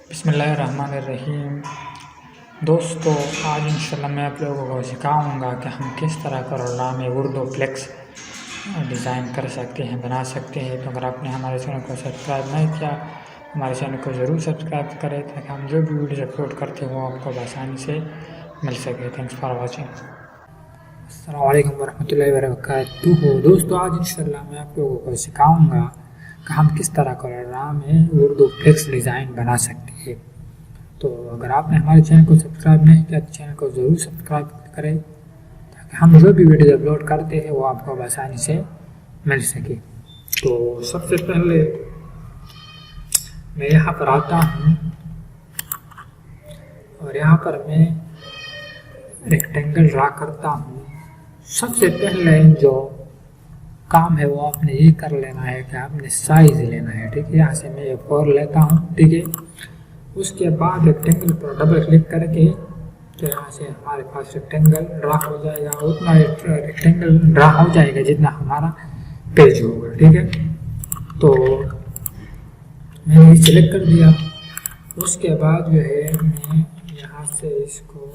बिस्मिल्लाहिर्रहमानिर्रहीम। दोस्तों, आज इंशाल्लाह मैं आप लोगों को सिखाऊंगा कि हम किस तरह CorelDraw में उर्दू प्लेक्स डिज़ाइन कर सकते हैं, बना सकते हैं। तो अगर आपने हमारे चैनल को सब्सक्राइब नहीं किया, हमारे चैनल को ज़रूर सब्सक्राइब करें ताकि हम जो भी वीडियो अपलोड करते हो आपको आसानी से मिल सके। Thanks for watching. अस्सलाम वालेकुम वरहमतुल्लाहि वबरकातुहू। दोस्तों, आज इंशाल्लाह मैं आप लोगों को सिखाऊंगा कि हम किस तरह CorelDraw में उर्दू फ्लेक्स डिज़ाइन बना सकते हैं। तो अगर आपने हमारे चैनल को सब्सक्राइब नहीं किया तो चैनल को ज़रूर सब्सक्राइब करें ताकि हम जो भी वीडियो अपलोड करते हैं वो आपको आसानी से मिल सके। तो सबसे पहले मैं यहाँ पर आता हूँ और यहाँ पर मैं रेक्टेंगल ड्रा करता हूँ। सबसे पहले जो काम है वो आपने ये कर लेना है कि आपने साइज लेना है, ठीक है। यहाँ से मैं A4 लेता हूँ, ठीक है। उसके बाद रेक्टेंगल पर डबल क्लिक करके तो यहाँ से हमारे पास रेक्टेंगल ड्रा हो जाएगा। उतना रेक्टेंगल ड्रा हो जाएगा जितना हमारा पेज होगा, ठीक है। तो मैंने ये सिलेक्ट कर दिया। उसके बाद जो है मैं यहाँ से इसको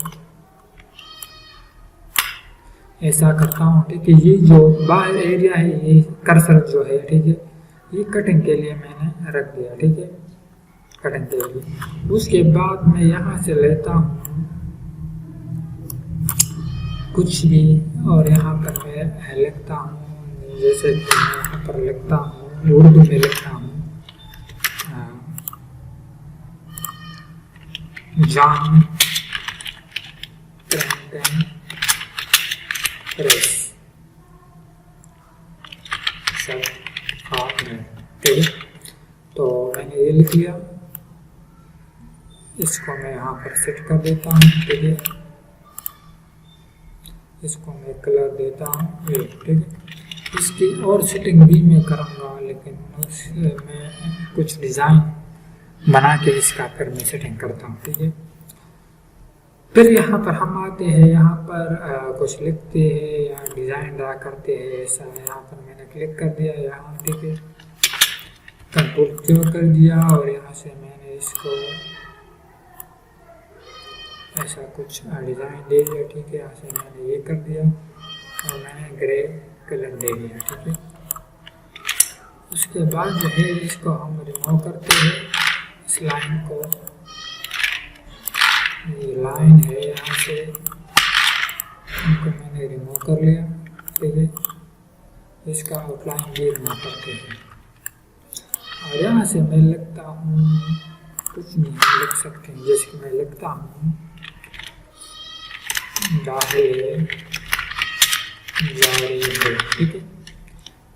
ऐसा करता हूँ, ठीक है। ये जो बाहर एरिया है, ये कर्सर जो है, ठीक है, ये कटिंग के लिए मैंने रख दिया, ठीक है, कटिंग के लिए। उसके बाद मैं यहाँ से लेता हूँ कुछ भी और यहाँ पर मैं लिखता हूँ, जैसे कि मैं यहाँ पर लिखता हूँ, उर्दू में लिखता हूँ जान प्रेस सब हाथ में, ठीक है। तो मैंने ये लिख लिया। इसको मैं यहाँ पर सेट कर देता हूँ, ठीक है। इसको मैं कलर देता हूँ, ठीक है। इसकी और सेटिंग भी मैं करूँगा, लेकिन उसमें मैं कुछ डिज़ाइन बना के इसका फिर मैं सेटिंग करता हूँ, ठीक है। फिर यहाँ पर हम आते हैं, यहाँ पर कुछ लिखते हैं या डिज़ाइन ड्रा करते हैं, ऐसा। यहाँ पर मैंने क्लिक कर दिया यहाँ, ठीक है, कंट्रोल कर दिया और यहाँ से मैंने इसको ऐसा कुछ डिज़ाइन दे दिया, ठीक है। यहाँ से मैंने ये कर दिया और मैंने ग्रे कलर दे दिया, ठीक है। उसके बाद जो है इसको हम रिमूव करते हैं, इस लाइन को। ये लाइन है, यहाँ से इनको मैंने रिमूव कर लिया, ठीक है। इसका आउटलाइन भी रिमूव करते हैं और यहाँ से मैं लिखता हूँ, कुछ नहीं लिख सकते हैं, जैसे कि मैं लिखता हूँ दाहिरे जारी है, ठीक है।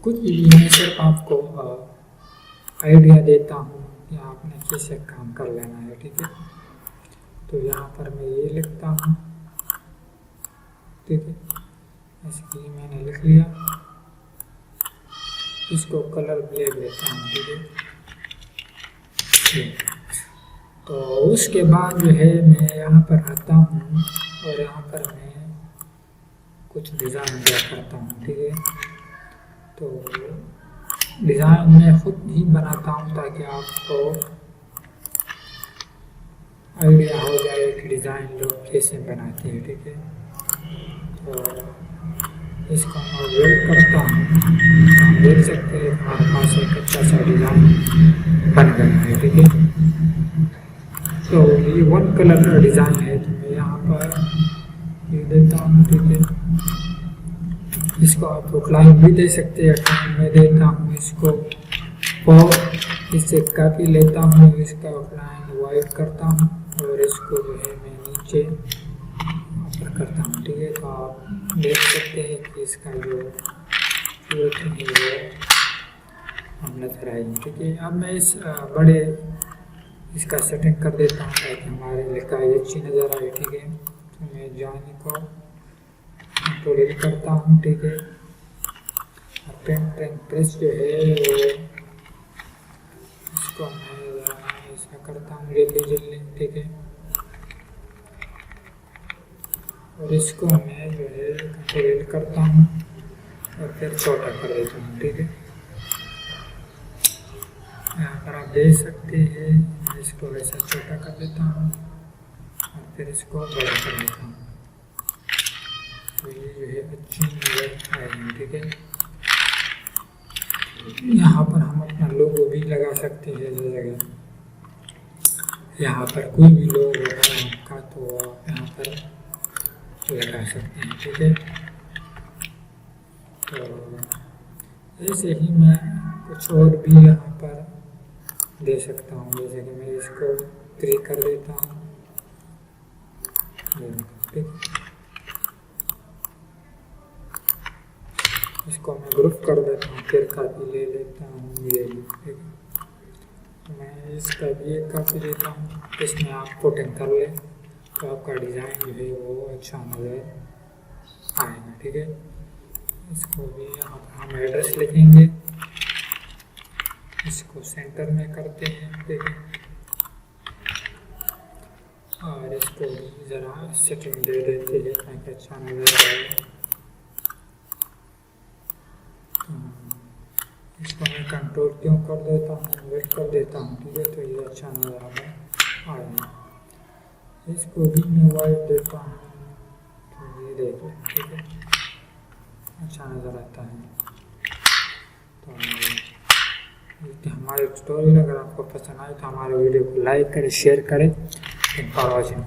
कुछ भी मैं सिर्फ आपको आइडिया देता हूँ कि आपने कैसे काम कर लेना है, ठीक है। तो यहाँ पर मैं ये लिखता हूँ, ठीक है। इसकी मैंने लिख लिया। इसको कलर ब्लैक देता हूँ, ठीक है। तो उसके बाद जो है मैं यहाँ पर आता हूँ और यहाँ पर मैं कुछ डिज़ाइन ड्रा करता हूँ, ठीक है। तो डिज़ाइन मैं खुद ही बनाता हूँ ताकि आपको आइडिया हो जाए कि डिज़ाइन लोग कैसे बनाते हैं, ठीक है। तो इसको मैं वेट करता हूँ। आप देख सकते हैं हमारे पास एक अच्छा सा डिज़ाइन बन गया है, ठीक है। तो ये वन कलर का डिज़ाइन है, तो मैं यहाँ पर ये देता हूँ, ठीक है। इसको आप आउटलाइन भी दे सकते हैं, आउटलाइन में देता हूँ इसको, और इससे काफ़ी लेता हूँ, इसका आउटलाइन वाइट करता हूँ और इसको जो है मैं नीचे ऊपर करता हूँ, ठीक है। तो आप देख सकते हैं कि इसका जो सूरत है वो हम नजर आई, ठीक है। अब मैं इस बड़े इसका सेटिंग कर देता हूँ ताकि हमारे लिखाई अच्छी नज़र आए, ठीक है। तो मैं जाने को कंट्रोल करता हूँ, ठीक है। पेन प्रेस जो है वो इसको मैं ऐसा करता हूँ जल्दी, ठीक है। और इसको मैं जो है कंट्रोल करता हूँ और फिर छोटा कर देता हूँ, ठीक है। यहाँ पर आप देख सकते हैं इसको ऐसा छोटा कर देता हूँ और फिर इसको बड़ा कर देता हूँ, तो ये जो है अच्छी नज़र आएगी। ठीक है, यहाँ पर हम अपना लोगो भी लगा सकते हैं जगह, यहाँ पर कोई भी लोगो होगा आपका तो आप यहाँ पर लगा सकते हैं। ठीक है, तो ऐसे ही मैं कुछ और भी यहाँ पर दे सकता हूँ, जैसे कि मैं इसको 3 कर देता हूँ। ठीक, इसको मैं ग्रुप कर देता हूँ, फिर कापी ले लेता हूँ ये। ठीक है, मैं इसका भी एक कापी लेता हूँ, इसमें आप पुटिंग कर लें तो आपका डिज़ाइन जो है वो अच्छा नज़र आएगा। ठीक है, इसको भी यहाँ पर हम एड्रेस लिखेंगे, इसको सेंटर में करते हैं। ठीक है, और इसको भी ज़रा सेटिंग दे देते हैं ताकि अच्छा नज़र आए। इसको मैं कंट्रोल क्यों कर देता हूँ, वेट कर देता हूँ। ठीक है, तो ये अच्छा नज़र आएगा। इसको भी मैं वाइट देता हूँ, तो ये देख लें। ठीक है, अच्छा नज़र आता है। तो हमारे ट्यूटोरियल अगर आपको पसंद आए तो हमारे वीडियो को लाइक करें, शेयर करें। Thank for watching.